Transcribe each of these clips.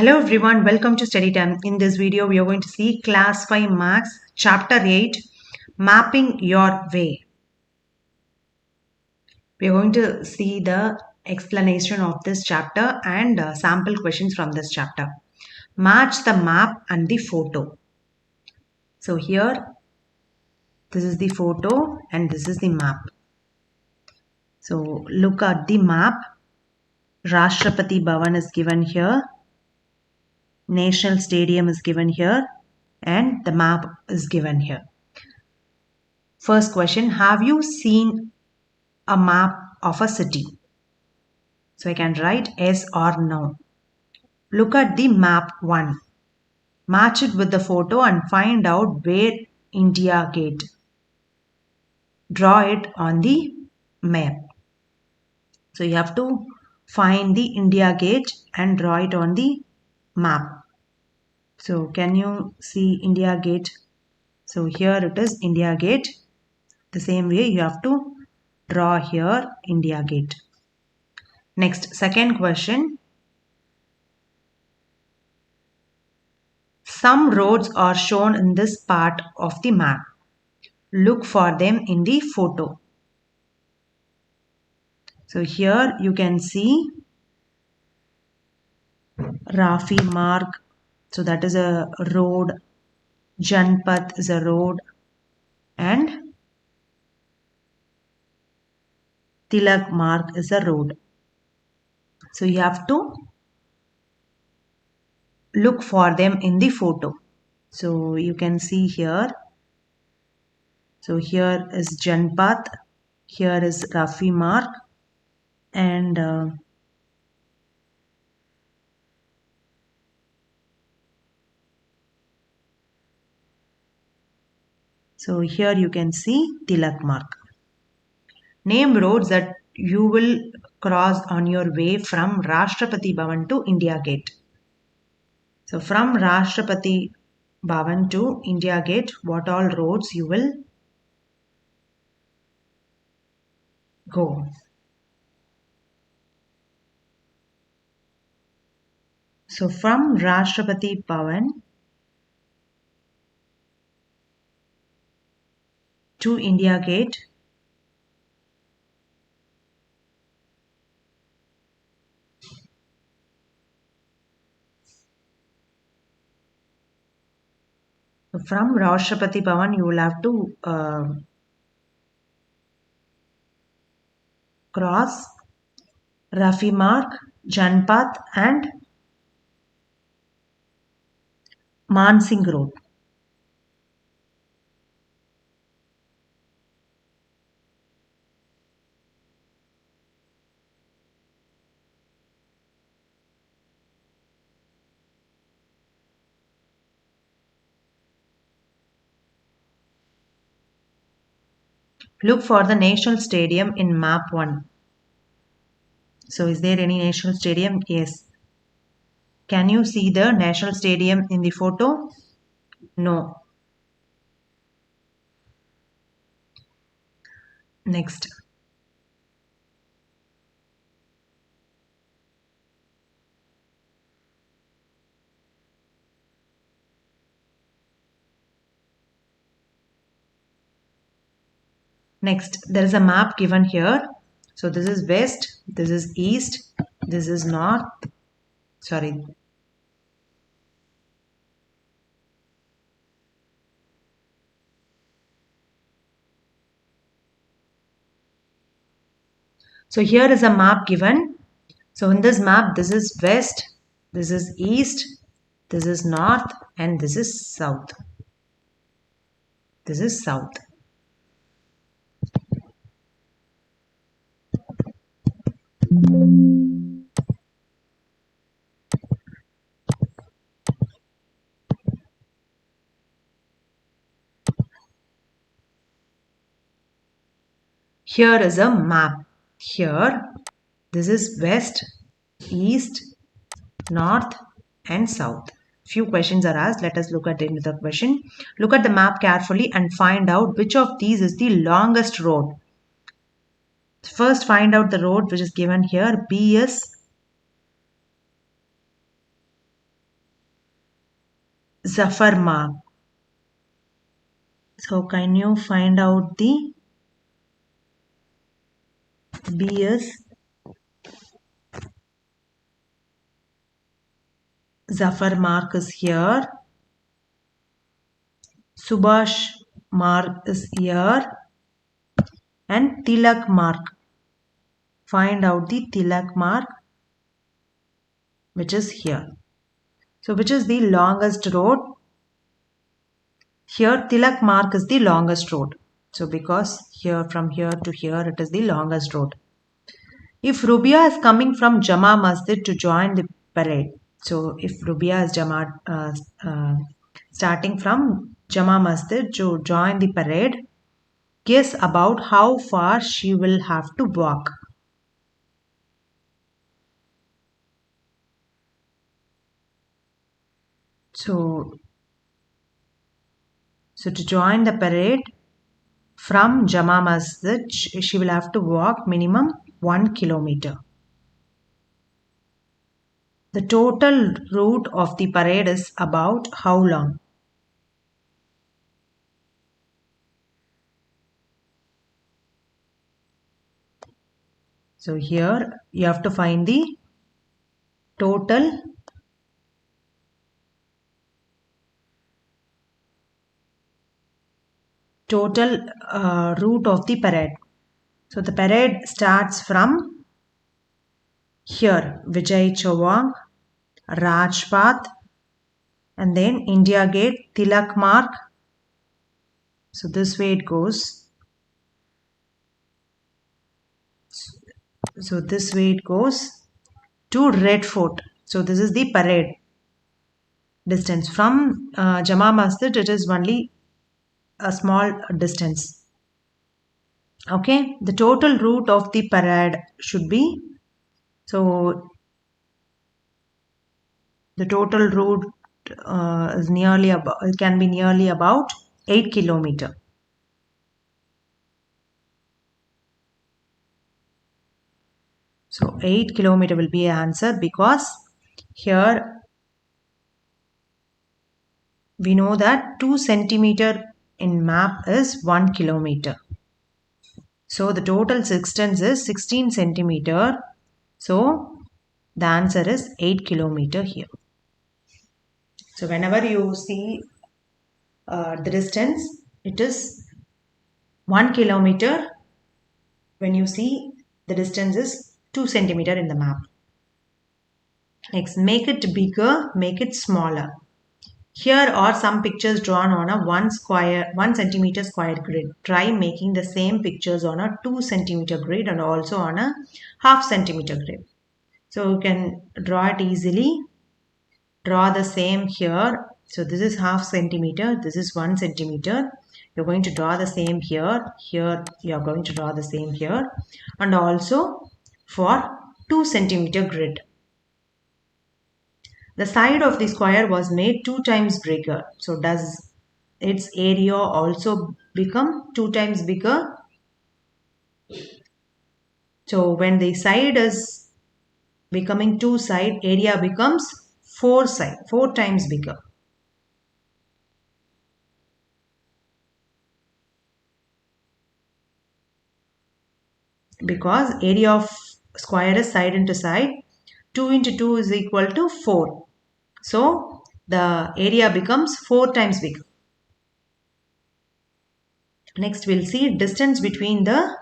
Hello everyone, welcome to Study Time. In this video, we are going to see Class 5 Maths, Chapter 8, Mapping Your Way. We are going to see the explanation of this chapter and sample questions from this chapter. Match the map and the photo. So here, this is the photo and this is the map. So look at the map. Rashtrapati Bhavan is given here. National Stadium is given here. And the map is given here. First question, have you seen a map of a city? So I can write yes or no. Look at the map 1. Match it with the photo and find out where India Gate. Draw it on the map. So you have to find the India Gate and draw it on the map. So can you see India Gate? So here it is India Gate. The same way you have to draw here India Gate. Next, second question. Some roads are shown in this part of the map. Look for them in the photo. So here you can see Rafi Marg. So that is a road. Janpath is a road. And Tilak Marg is a road. So you have to look for them in the photo. So you can see here. So here is Janpath. Here is Rafi Marg. And so here you can see Tilak Marg. Name roads that you will cross on your way from Rashtrapati Bhavan to India Gate. So from Rashtrapati Bhavan to India Gate, what all roads you will go? So from Rashtrapati Bhavan to India Gate, from Rashtrapati Bhavan you will have to cross Rafi Marg, Janpath and Mansingh Road. Look for the National Stadium in map 1. So is there any National Stadium? Yes. Can you see the National Stadium in the photo? No. Next. Next, there is a map given here. So this is west, this is east, this is north. Sorry. So here is a map given. So in this map, this is west, this is east, this is north, and this is south. This is south. Here is a map. Here, this is west, east, north, and south. Few questions are asked. Let us look at the question. Look at the map carefully and find out which of these is the longest road. First, find out the road which is given here. B is Zafar Mark. So can you find out the B is Zafar Mark is here. Subhash Mark is here. And Tilak Mark. Find out the Tilak Mark, which is here. So which is the longest road? Here Tilak Mark is the longest road. So because here from here to here it is the longest road. If Rubia is coming from Jama Masjid to join the parade. So if Rubia is starting from Jama Masjid to join the parade, guess about how far she will have to walk. So to join the parade from Jama Masjid, she will have to walk minimum 1 kilometer. The total route of the parade is about how long? So here you have to find the total route of the parade. So the parade starts from here, Vijay Chowang, Rajpath, and then India Gate, Tilak Mark. So this way it goes. So this way it goes to Red Fort. So this is the parade distance. From Jama Masjid, it is only a small distance. Okay, the total route of the parade should be, so the total route is nearly about, it can be nearly about 8 kilometer. So 8 kilometer will be answer because here we know that 2 centimeter in map is 1 kilometer. So the total distance is 16 centimeter. So the answer is 8 kilometer here. So whenever you see the distance, it is 1 kilometer. When you see the distance is 2 centimeter in the map. Next, make it bigger, make it smaller. Here are some pictures drawn on a 1 centimeter square grid. Try making the same pictures on a 2 centimeter grid and also on a half centimeter grid. So you can draw it easily. Draw the same here. So this is half centimeter. This is 1 centimeter. You're going to draw the same here. Here you are going to draw the same here. And also for 2 centimeter grid. The side of the square was made 2 times bigger. So does its area also become 2 times bigger? So when the side is becoming 2 side, area becomes 4 times bigger. Because area of square is side into side. 2 into 2 is equal to 4. So the area becomes 4 times bigger. Next we'll see distance between the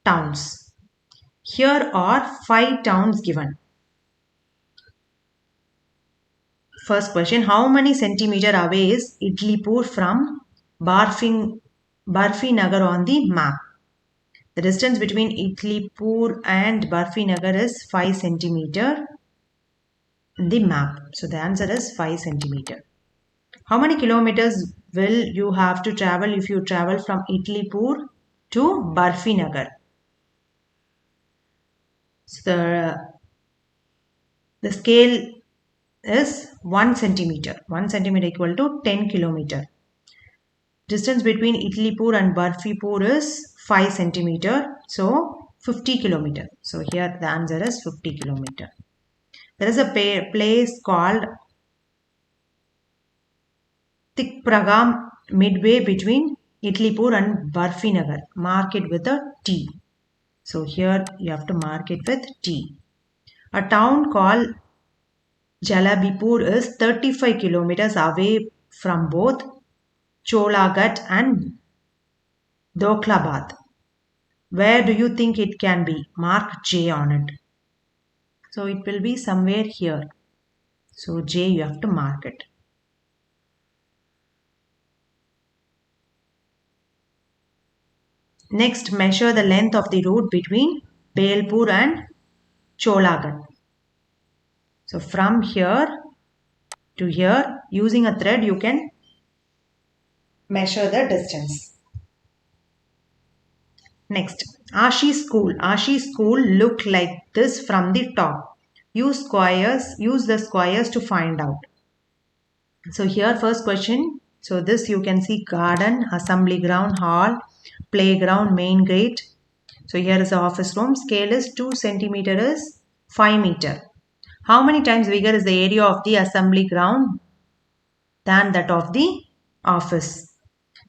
towns. Here are 5 towns given. First question, how many centimeter away is Idlipur from Barfi Nagar on the map? The distance between Idlipur and Barfi Nagar is 5 centimeter in the map. So the answer is 5 centimeter. How many kilometers will you have to travel if you travel from Idlipur to Barfi Nagar? So the scale is 1 centimeter. 1 centimeter equal to 10 kilometer. Distance between Idlipur and Barfipur is 5 centimeter. So 50 kilometer. So here the answer is 50 kilometer. There is a place called Tikpragam, midway between Itlipur and Barfinagar. Mark it with a T. So here you have to mark it with T. A town called Jalabipur is 35 kilometers away from both Cholaghat and Dokhlabad. Where do you think it can be? Mark J on it. So it will be somewhere here. So J you have to mark it. Next, measure the length of the route between Belpur and Cholaghat. So from here to here, using a thread, you can measure the distance. Next, Ashi School. Ashi School look like this from the top. Use the squares to find out. So here first question. So this you can see garden, assembly ground, hall, playground, main gate. So here is the office room. Scale is 2 centimeter is 5 meter. How many times bigger is the area of the assembly ground than that of the office?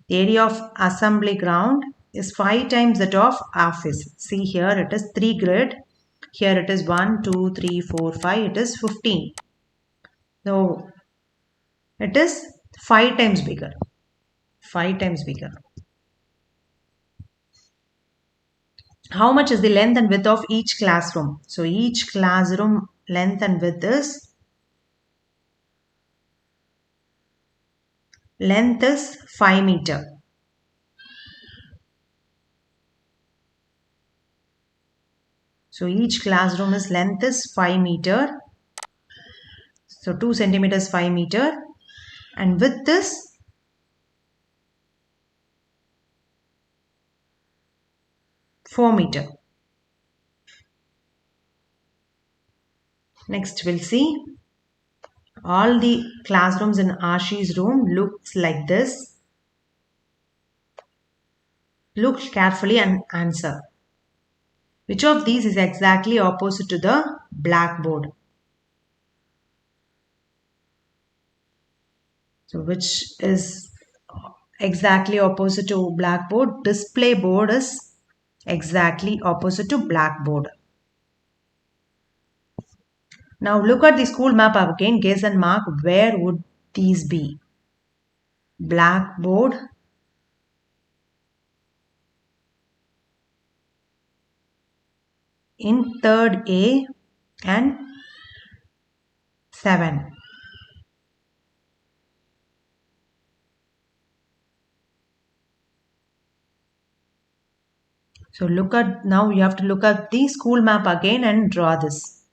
The area of assembly ground is 5 times that of office. See here it is 3 grid. Here it is 1, 2, 3, 4, 5. It is 15. So it is 5 times bigger. 5 times bigger. How much is the length and width of each classroom? So each classroom length and width is 5 meter. So each classroom is length is 5 meter. So 2 centimeters 5 meter and width is 4 meter. Next we'll see all the classrooms in Ashi's room looks like this. Look carefully and answer. Which of these is exactly opposite to the blackboard? So which is exactly opposite to blackboard? Display board is exactly opposite to blackboard. Now look at the school map again. Guess and mark where would these be? Blackboard, in 3rd A and 7. So now you have to look at the school map again and draw this.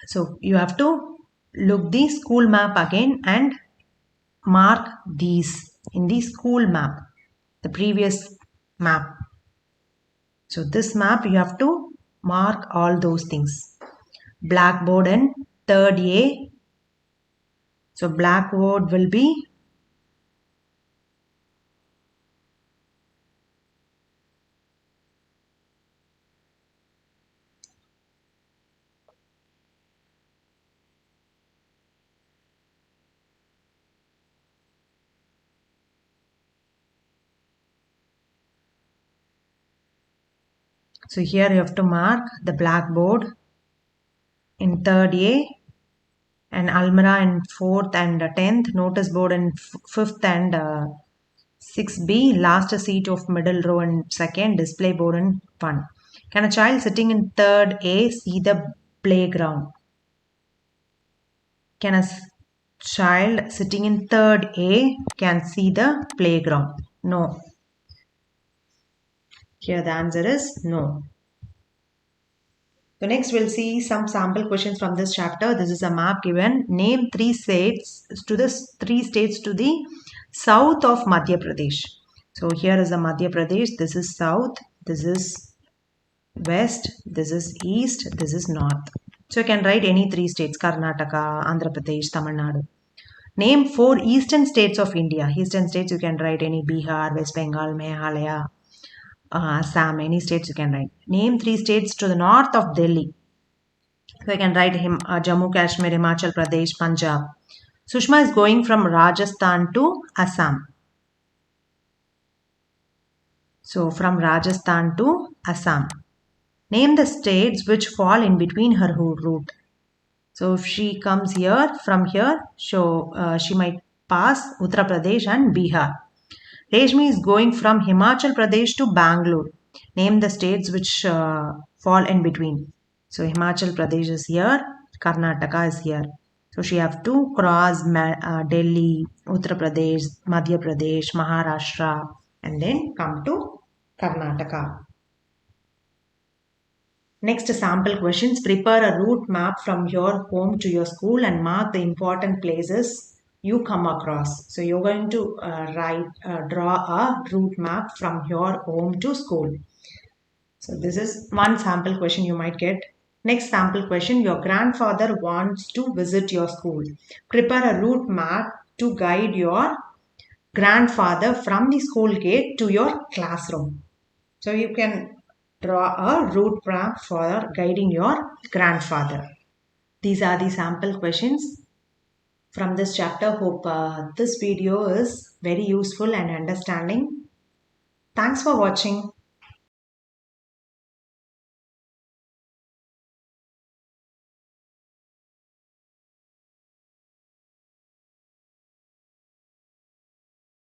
So you have to look the school map again and mark these in the school map, the previous map. So this map you have to mark all those things. Blackboard in 3rd A. So blackboard will be so here you have to mark the blackboard in 3rd A and Almira in 4th and 10th, notice board in 5th and 6B, last seat of middle row in 2nd, display board in 1. Can a child sitting in 3rd A see the playground? Can a child sitting in 3rd A can see the playground? No. Here the answer is no. So next we'll see some sample questions from this chapter. This is a map given. Name 3 states to the south of Madhya Pradesh. So here is the Madhya Pradesh. This is south. This is west. This is east. This is north. So you can write any 3 states. Karnataka, Andhra Pradesh, Tamil Nadu. Name 4 eastern states of India. Eastern states you can write any Bihar, West Bengal, Meghalaya, Assam, any states you can write. Name 3 states to the north of Delhi. So I can write him Jammu, Kashmir, Himachal Pradesh, Punjab. Sushma is going from Rajasthan to Assam. So from Rajasthan to Assam. Name the states which fall in between her route. So if she comes here, from here, she might pass Uttar Pradesh and Bihar. Reshmi is going from Himachal Pradesh to Bangalore. Name the states which fall in between. So Himachal Pradesh is here, Karnataka is here. So she have to cross Delhi, Uttar Pradesh, Madhya Pradesh, Maharashtra, and then come to Karnataka. Next sample questions. Prepare a route map from your home to your school and mark the important places you come across. So you're going to draw a route map from your home to school. So this is one sample question you might get. Next sample question. Your grandfather wants to visit your school. Prepare a route map to guide your grandfather from the school gate to your classroom. So you can draw a route map for guiding your grandfather. These are the sample questions from this chapter. Hope this video is very useful and understanding. Thanks for watching.